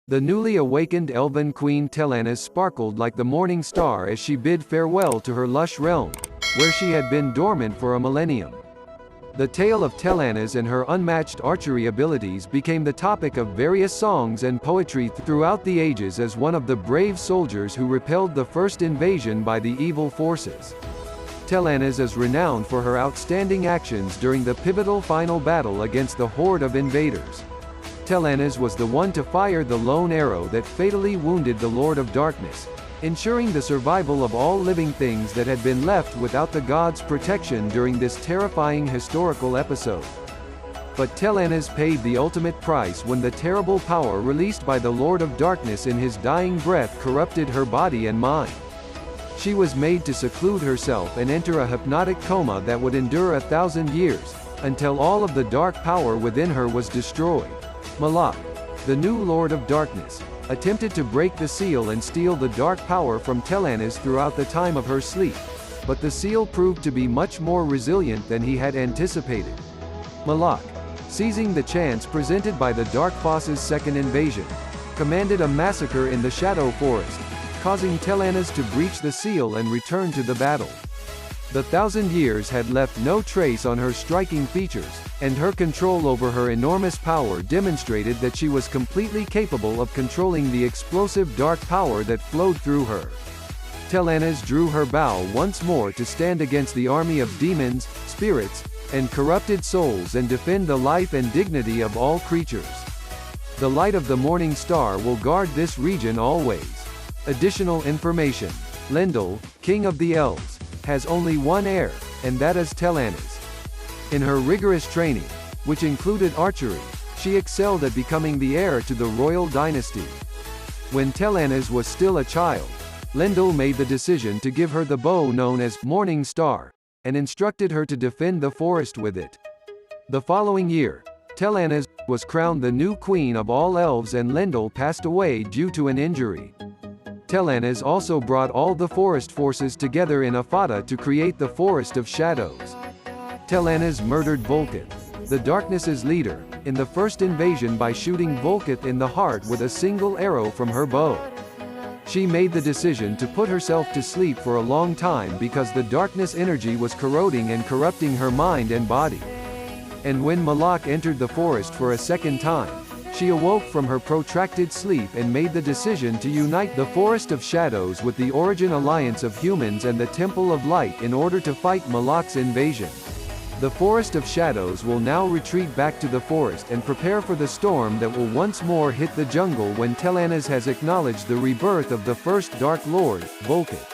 The newly awakened elven queen Tel'Annas sparkled like the morning star as she bid farewell to her lush realm, where she had been dormant for a millennium. The tale of Tel'Annas and her unmatched archery abilities became the topic of various songs and poetry throughout the ages as one of the brave soldiers who repelled the first invasion by the evil forces. Tel'Annas is renowned for her outstanding actions during the pivotal final battle against the horde of invaders. Tel'Annas was the one to fire the lone arrow that fatally wounded the Lord of Darkness, ensuring the survival of all living things that had been left without the gods' protection during this terrifying historical episode. But Tel'Annas paid the ultimate price when the terrible power released by the Lord of Darkness in his dying breath corrupted her body and mind. She was made to seclude herself and enter a hypnotic coma that would endure 1,000 years, until all of the dark power within her was destroyed. Malak, the new Lord of Darkness, attempted to break the seal and steal the dark power from Tel'Annas throughout the time of her sleep, but the seal proved to be much more resilient than he had anticipated. Malak, seizing the chance presented by the Dark Foss's second invasion, commanded a massacre in the Shadow Forest, causing Tel'Annas to breach the seal and return to the battle. The 1,000 years had left no trace on her striking features, and her control over her enormous power demonstrated that she was completely capable of controlling the explosive dark power that flowed through her. Tel'Annas drew her bow once more to stand against the army of demons, spirits, and corrupted souls and defend the life and dignity of all creatures. The light of the morning star will guard this region always. Additional information. Lendl, king of the elves, has only one heir, and that is Tel'Annas. In her rigorous training, which included archery, she excelled at becoming the heir to the royal dynasty. When Tel'Annas was still a child, Lendl made the decision to give her the bow known as Morning Star, and instructed her to defend the forest with it. The following year, Tel'Annas was crowned the new queen of all elves and Lendl passed away due to an injury. Tel'Annas also brought all the forest forces together in a fada to create the Forest of Shadows. Tel'Annas murdered Volkith, the Darkness's leader, in the first invasion by shooting Volkith in the heart with a single arrow from her bow. She made the decision to put herself to sleep for a long time because the darkness energy was corroding and corrupting her mind and body. And when Malak entered the forest for a second time, she awoke from her protracted sleep and made the decision to unite the Forest of Shadows with the Origin Alliance of Humans and the Temple of Light in order to fight Malak's invasion. The Forest of Shadows will now retreat back to the forest and prepare for the storm that will once more hit the jungle when Tel'Annas has acknowledged the rebirth of the first Dark Lord, Volkith.